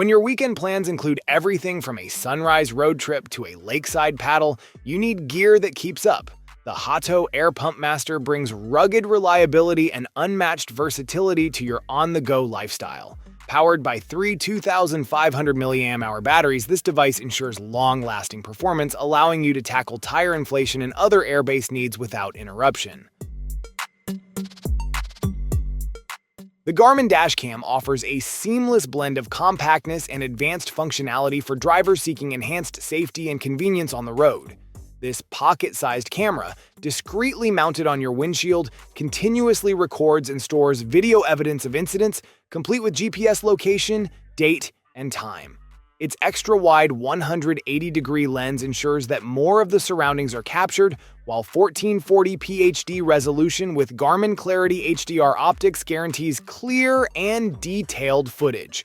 When your weekend plans include everything from a sunrise road trip to a lakeside paddle, you need gear that keeps up. The Hato Air Pump Master brings rugged reliability and unmatched versatility to your on-the-go lifestyle. Powered by three 2,500 mAh batteries, this device ensures long-lasting performance, allowing you to tackle tire inflation and other air-based needs without interruption. The Garmin Dashcam offers a seamless blend of compactness and advanced functionality for drivers seeking enhanced safety and convenience on the road. This pocket-sized camera, discreetly mounted on your windshield, continuously records and stores video evidence of incidents, complete with GPS location, date, and time. Its extra-wide 180-degree lens ensures that more of the surroundings are captured, while 1440p HD resolution with Garmin Clarity HDR optics guarantees clear and detailed footage.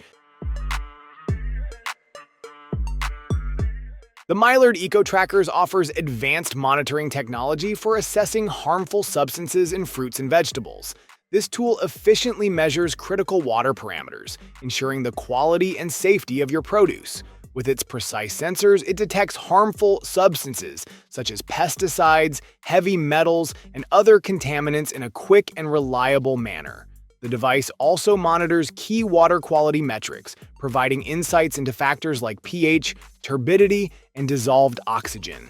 The Mylord Eco Trackers offers advanced monitoring technology for assessing harmful substances in fruits and vegetables. This tool efficiently measures critical water parameters, ensuring the quality and safety of your produce. With its precise sensors, it detects harmful substances such as pesticides, heavy metals, and other contaminants in a quick and reliable manner. The device also monitors key water quality metrics, providing insights into factors like pH, turbidity, and dissolved oxygen.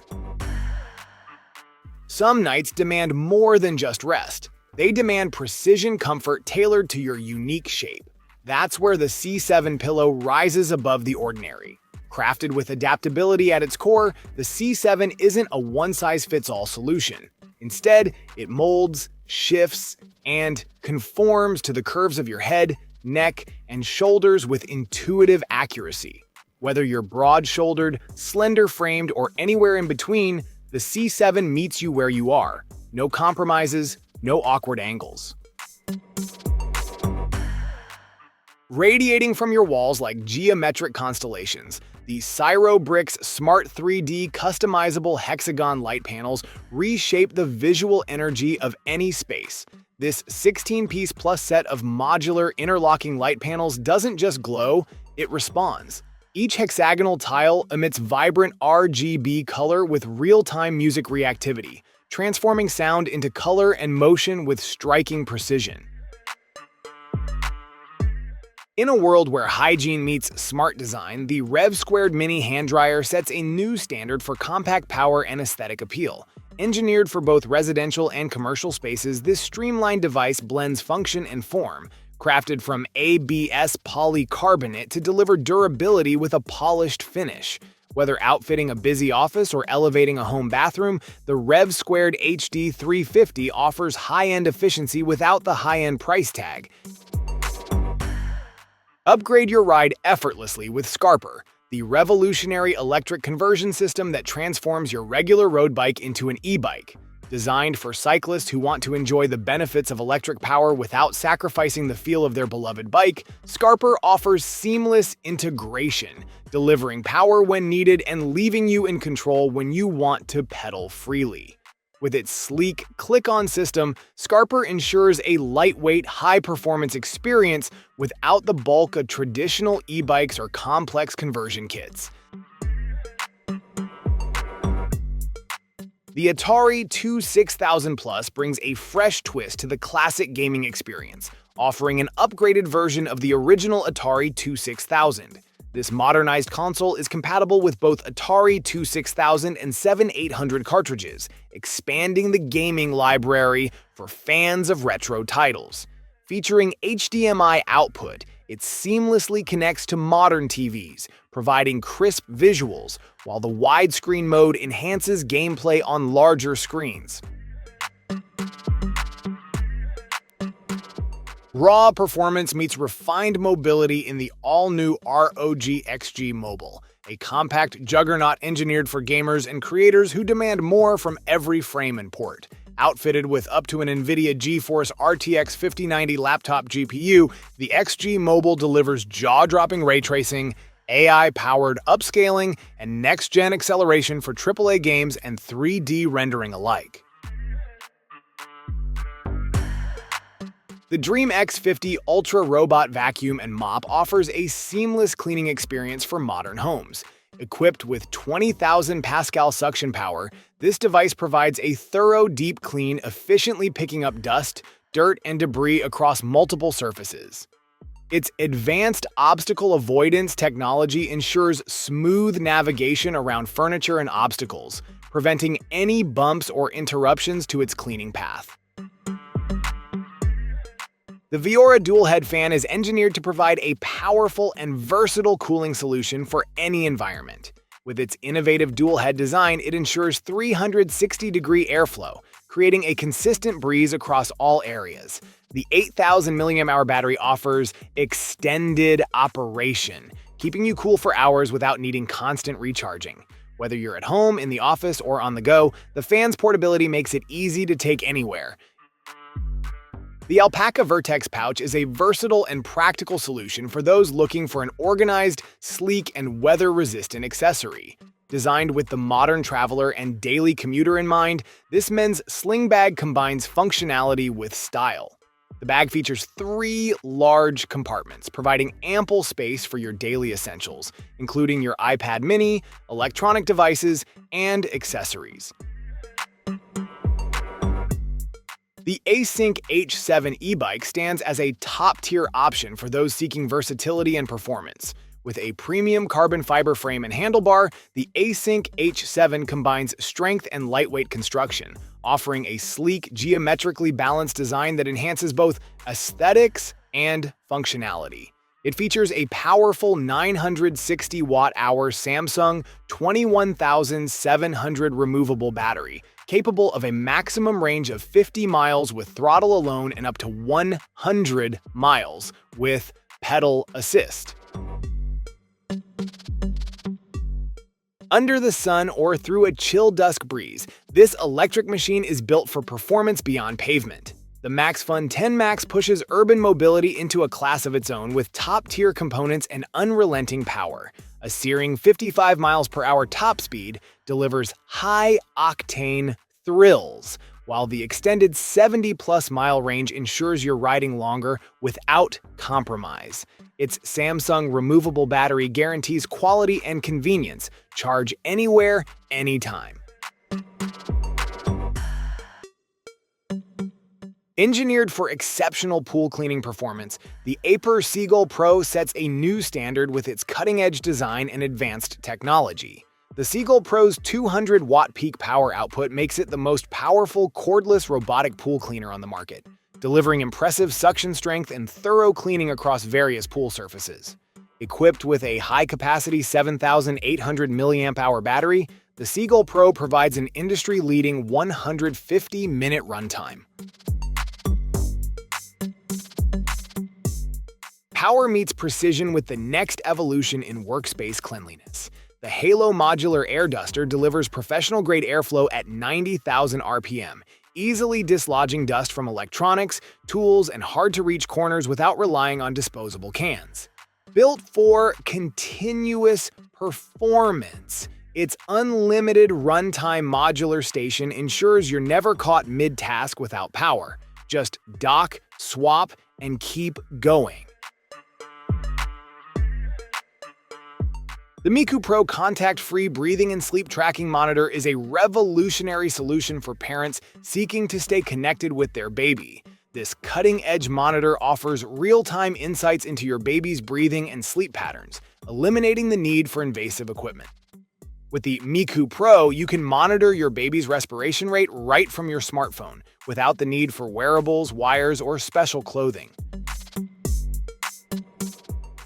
Some nights demand more than just rest. They demand precision comfort tailored to your unique shape. That's where the C7 pillow rises above the ordinary. Crafted with adaptability at its core, the C7 isn't a one-size-fits-all solution. Instead, it molds, shifts, and conforms to the curves of your head, neck, and shoulders with intuitive accuracy. Whether you're broad-shouldered, slender-framed, or anywhere in between, the C7 meets you where you are. No compromises, no awkward angles. Radiating from your walls like geometric constellations, the Cyro Bricks Smart 3D customizable hexagon light panels reshape the visual energy of any space. This 16-piece plus set of modular interlocking light panels doesn't just glow, it responds. Each hexagonal tile emits vibrant RGB color with real-time music reactivity, transforming sound into color and motion with striking precision. In a world where hygiene meets smart design, the Rev² Mini hand dryer sets a new standard for compact power and aesthetic appeal. Engineered for both residential and commercial spaces, this streamlined device blends function and form, crafted from ABS polycarbonate to deliver durability with a polished finish. Whether outfitting a busy office or elevating a home bathroom, the Rev² HD 350 offers high-end efficiency without the high-end price tag. Upgrade your ride effortlessly with Scarper, the revolutionary electric conversion system that transforms your regular road bike into an e-bike. Designed for cyclists who want to enjoy the benefits of electric power without sacrificing the feel of their beloved bike, Scarper offers seamless integration, delivering power when needed and leaving you in control when you want to pedal freely. With its sleek, click-on system, Scarper ensures a lightweight, high-performance experience without the bulk of traditional e-bikes or complex conversion kits. The Atari 26000 Plus brings a fresh twist to the classic gaming experience, offering an upgraded version of the original Atari 26000. This modernized console is compatible with both Atari 26000 and 7800 cartridges, expanding the gaming library for fans of retro titles. Featuring HDMI output, it seamlessly connects to modern TVs, providing crisp visuals, while the widescreen mode enhances gameplay on larger screens. Raw performance meets refined mobility in the all-new ROG XG Mobile, a compact juggernaut engineered for gamers and creators who demand more from every frame and port. Outfitted with up to an NVIDIA GeForce RTX 5090 laptop GPU, the XG Mobile delivers jaw-dropping ray tracing, AI-powered upscaling, and next-gen acceleration for AAA games and 3D rendering alike. The Dream X50 Ultra Robot Vacuum and Mop offers a seamless cleaning experience for modern homes. Equipped with 20,000 Pascal suction power, this device provides a thorough deep clean, efficiently picking up dust, dirt, and debris across multiple surfaces. Its advanced obstacle avoidance technology ensures smooth navigation around furniture and obstacles, preventing any bumps or interruptions to its cleaning path. The Viora dual-head fan is engineered to provide a powerful and versatile cooling solution for any environment. With its innovative dual-head design, it ensures 360-degree airflow, creating a consistent breeze across all areas. The 8,000 mAh battery offers extended operation, keeping you cool for hours without needing constant recharging. Whether you're at home, in the office, or on the go, the fan's portability makes it easy to take anywhere. The Alpaca Vertex pouch is a versatile and practical solution for those looking for an organized, sleek, and weather-resistant accessory. Designed with the modern traveler and daily commuter in mind, this men's sling bag combines functionality with style. The bag features 3 large compartments, providing ample space for your daily essentials, including your iPad mini, electronic devices, and accessories. The Async H7 e-bike stands as a top-tier option for those seeking versatility and performance. With a premium carbon fiber frame and handlebar, the Async H7 combines strength and lightweight construction, offering a sleek, geometrically balanced design that enhances both aesthetics and functionality. It features a powerful 960 watt-hour Samsung 21700 removable battery, capable of a maximum range of 50 miles with throttle alone and up to 100 miles with pedal assist. Under the sun or through a chill dusk breeze, this electric machine is built for performance beyond pavement. The MaxFun 10 Max pushes urban mobility into a class of its own with top-tier components and unrelenting power. A searing 55 miles per hour top speed delivers high-octane thrills, while the extended 70-plus mile range ensures you're riding longer without compromise. Its Samsung removable battery guarantees quality and convenience. Charge anywhere, anytime. Engineered for exceptional pool cleaning performance, the Aper Seagull Pro sets a new standard with its cutting-edge design and advanced technology. The Seagull Pro's 200-watt peak power output makes it the most powerful cordless robotic pool cleaner on the market, delivering impressive suction strength and thorough cleaning across various pool surfaces. Equipped with a high-capacity 7,800 mAh battery, the Seagull Pro provides an industry-leading 150-minute runtime. Power meets precision with the next evolution in workspace cleanliness. The Halo Modular Air Duster delivers professional-grade airflow at 90,000 RPM, easily dislodging dust from electronics, tools, and hard-to-reach corners without relying on disposable cans. Built for continuous performance, its unlimited runtime modular station ensures you're never caught mid-task without power. Just dock, swap, and keep going. The Miku Pro contact-free breathing and sleep tracking monitor is a revolutionary solution for parents seeking to stay connected with their baby. This cutting-edge monitor offers real-time insights into your baby's breathing and sleep patterns, eliminating the need for invasive equipment. With the Miku Pro, you can monitor your baby's respiration rate right from your smartphone, without the need for wearables, wires, or special clothing.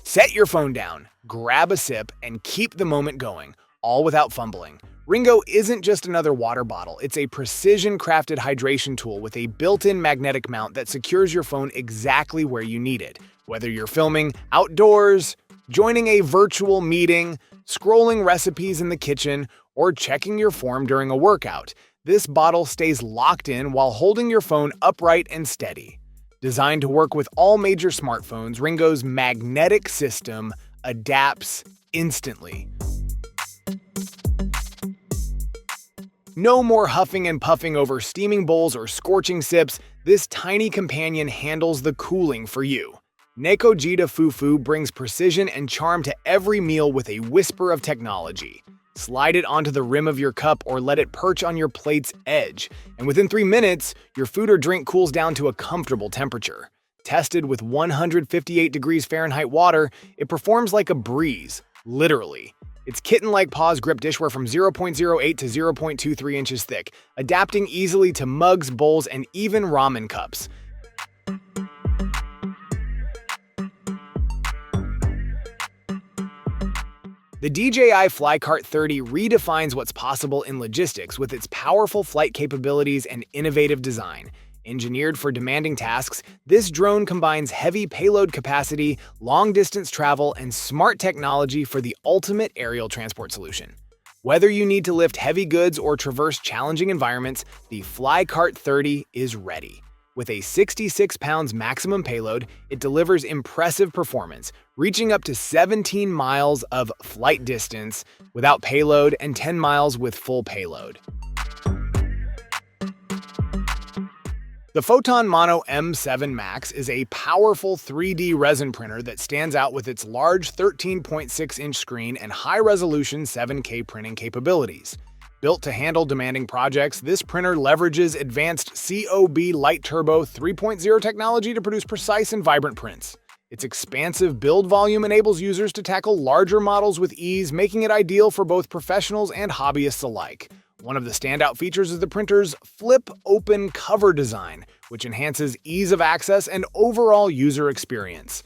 Set your phone down, grab a sip, and keep the moment going, all without fumbling. Ringo isn't just another water bottle, it's a precision-crafted hydration tool with a built-in magnetic mount that secures your phone exactly where you need it. Whether you're filming outdoors, joining a virtual meeting, scrolling recipes in the kitchen, or checking your form during a workout, this bottle stays locked in while holding your phone upright and steady. Designed to work with all major smartphones, Ringo's magnetic system adapts instantly. No more huffing and puffing over steaming bowls or scorching sips. This tiny companion handles the cooling for you. Nekojita Fufu brings precision and charm to every meal with a whisper of technology. Slide it onto the rim of your cup or let it perch on your plate's edge, and within 3 minutes, your food or drink cools down to a comfortable temperature. Tested with 158 degrees Fahrenheit water, it performs like a breeze, literally. Its kitten-like paws grip dishware from 0.08 to 0.23 inches thick, adapting easily to mugs, bowls, and even ramen cups. The DJI Flycart 30 redefines what's possible in logistics with its powerful flight capabilities and innovative design. Engineered for demanding tasks, this drone combines heavy payload capacity, long-distance travel, and smart technology for the ultimate aerial transport solution. Whether you need to lift heavy goods or traverse challenging environments, the Flycart 30 is ready. With a 66 pounds maximum payload, it delivers impressive performance, reaching up to 17 miles of flight distance without payload and 10 miles with full payload. The Photon Mono M7 Max is a powerful 3D resin printer that stands out with its large 13.6-inch screen and high-resolution 7K printing capabilities. Built to handle demanding projects, this printer leverages advanced COB Light Turbo 3.0 technology to produce precise and vibrant prints. Its expansive build volume enables users to tackle larger models with ease, making it ideal for both professionals and hobbyists alike. One of the standout features is the printer's flip-open cover design, which enhances ease of access and overall user experience.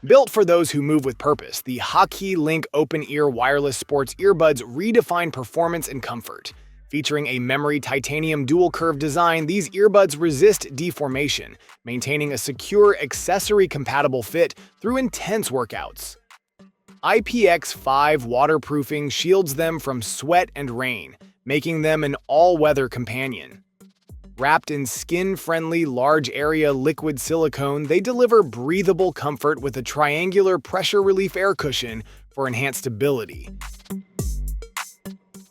Built for those who move with purpose, the Haki Link open-ear wireless sports earbuds redefine performance and comfort. Featuring a memory titanium dual-curve design, these earbuds resist deformation, maintaining a secure accessory-compatible fit through intense workouts. IPX5 waterproofing shields them from sweat and rain, making them an all-weather companion. Wrapped in skin-friendly large-area liquid silicone, they deliver breathable comfort with a triangular pressure relief air cushion for enhanced stability.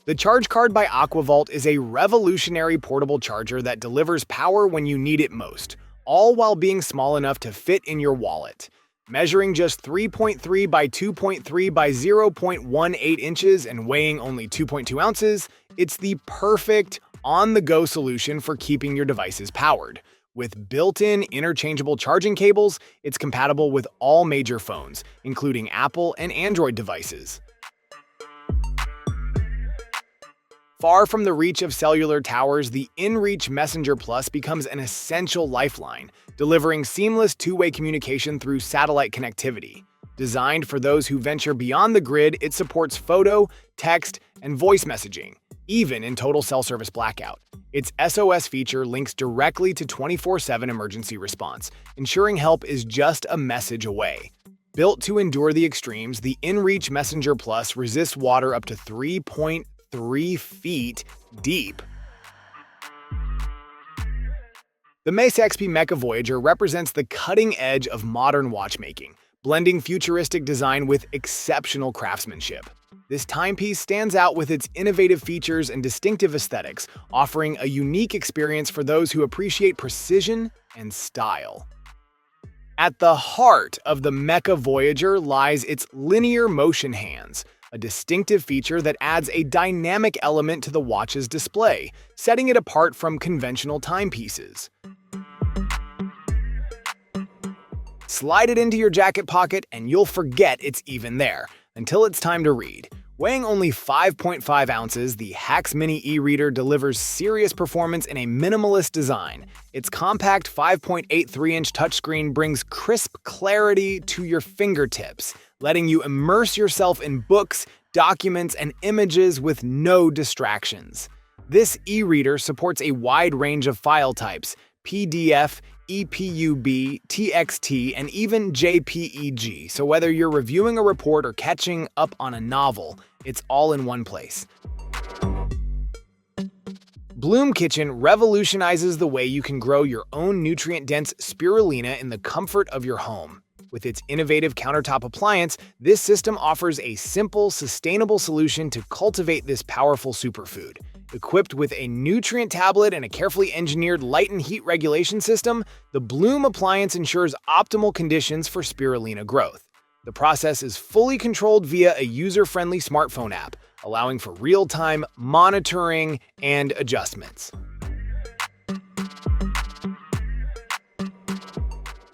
The Charge Card by Aquavolt is a revolutionary portable charger that delivers power when you need it most, all while being small enough to fit in your wallet. Measuring just 3.3 by 2.3 by 0.18 inches and weighing only 2.2 ounces, it's the perfect on-the-go solution for keeping your devices powered. With built-in interchangeable charging cables, it's compatible with all major phones, including Apple and Android devices. Far from the reach of cellular towers, the inReach Messenger Plus becomes an essential lifeline, delivering seamless two-way communication through satellite connectivity. Designed for those who venture beyond the grid, it supports photo, text, and voice messaging, even in total cell service blackout. Its SOS feature links directly to 24/7 emergency response, ensuring help is just a message away. Built to endure the extremes, the inReach Messenger Plus resists water up to 3.3 feet deep. The Mesa XP Mecha Voyager represents the cutting edge of modern watchmaking, blending futuristic design with exceptional craftsmanship. This timepiece stands out with its innovative features and distinctive aesthetics, offering a unique experience for those who appreciate precision and style. At the heart of the Mecha Voyager lies its linear motion hands, a distinctive feature that adds a dynamic element to the watch's display, setting it apart from conventional timepieces. Slide it into your jacket pocket and you'll forget it's even there, until it's time to read. Weighing only 5.5 ounces, the Hax Mini e-reader delivers serious performance in a minimalist design. Its compact 5.83-inch touchscreen brings crisp clarity to your fingertips, letting you immerse yourself in books, documents, and images with no distractions. This e-reader supports a wide range of file types: PDF, EPUB, TXT, and even JPEG, so whether you're reviewing a report or catching up on a novel, it's all in one place. Bloom Kitchen revolutionizes the way you can grow your own nutrient-dense spirulina in the comfort of your home. With its innovative countertop appliance, this system offers a simple, sustainable solution to cultivate this powerful superfood. Equipped with a nutrient tablet and a carefully engineered light and heat regulation system, the Bloom appliance ensures optimal conditions for spirulina growth. The process is fully controlled via a user-friendly smartphone app, allowing for real-time monitoring and adjustments.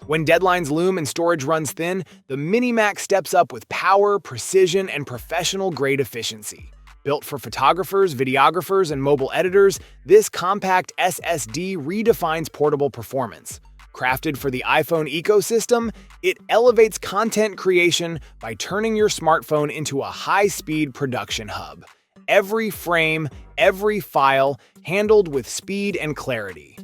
When deadlines loom and storage runs thin, the Mini-Mac steps up with power, precision, and professional-grade efficiency. Built for photographers, videographers, and mobile editors, this compact SSD redefines portable performance. Crafted for the iPhone ecosystem, it elevates content creation by turning your smartphone into a high-speed production hub. Every frame, every file, handled with speed and clarity.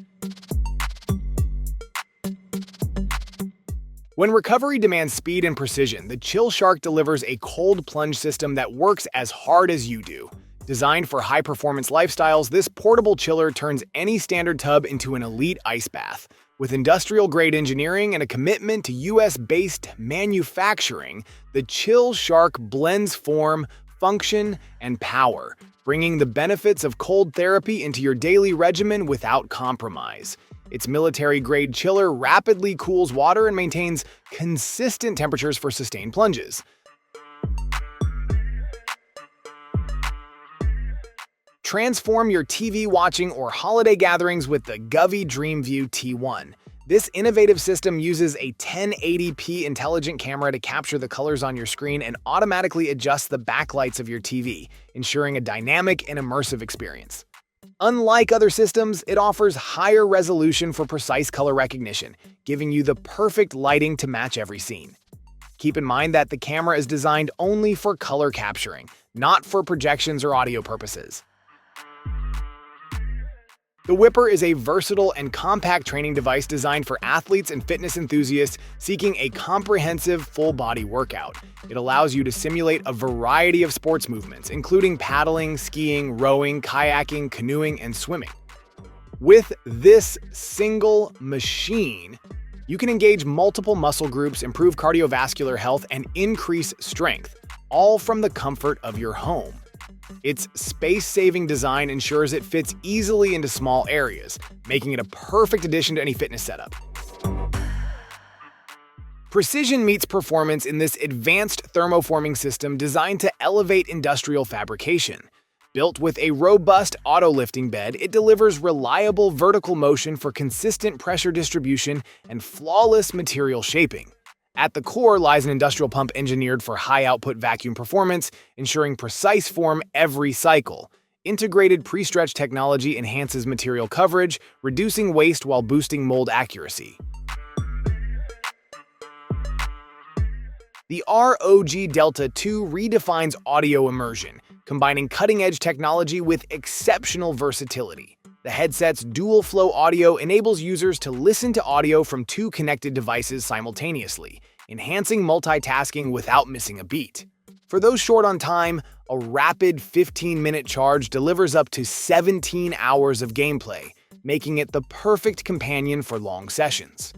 When recovery demands speed and precision, the Chill Shark delivers a cold plunge system that works as hard as you do. Designed for high-performance lifestyles, this portable chiller turns any standard tub into an elite ice bath. With industrial-grade engineering and a commitment to US-based manufacturing, the Chill Shark blends form, function, and power, bringing the benefits of cold therapy into your daily regimen without compromise. Its military-grade chiller rapidly cools water and maintains consistent temperatures for sustained plunges. Transform your TV watching or holiday gatherings with the Govee DreamView T1. This innovative system uses a 1080p intelligent camera to capture the colors on your screen and automatically adjust the backlights of your TV, ensuring a dynamic and immersive experience. Unlike other systems, it offers higher resolution for precise color recognition, giving you the perfect lighting to match every scene. Keep in mind that the camera is designed only for color capturing, not for projections or audio purposes. The Whipper is a versatile and compact training device designed for athletes and fitness enthusiasts seeking a comprehensive full-body workout. It allows you to simulate a variety of sports movements, including paddling, skiing, rowing, kayaking, canoeing, and swimming. With this single machine, you can engage multiple muscle groups, improve cardiovascular health, and increase strength, all from the comfort of your home. Its space-saving design ensures it fits easily into small areas, making it a perfect addition to any fitness setup. Precision meets performance in this advanced thermoforming system designed to elevate industrial fabrication. Built with a robust auto-lifting bed, it delivers reliable vertical motion for consistent pressure distribution and flawless material shaping. At the core lies an industrial pump engineered for high-output vacuum performance, ensuring precise form every cycle. Integrated pre-stretch technology enhances material coverage, reducing waste while boosting mold accuracy. The amzn.to redefines audio immersion, combining cutting-edge technology with exceptional versatility. The headset's dual-flow audio enables users to listen to audio from two connected devices simultaneously, enhancing multitasking without missing a beat. For those short on time, a rapid 15-minute charge delivers up to 17 hours of gameplay, making it the perfect companion for long sessions.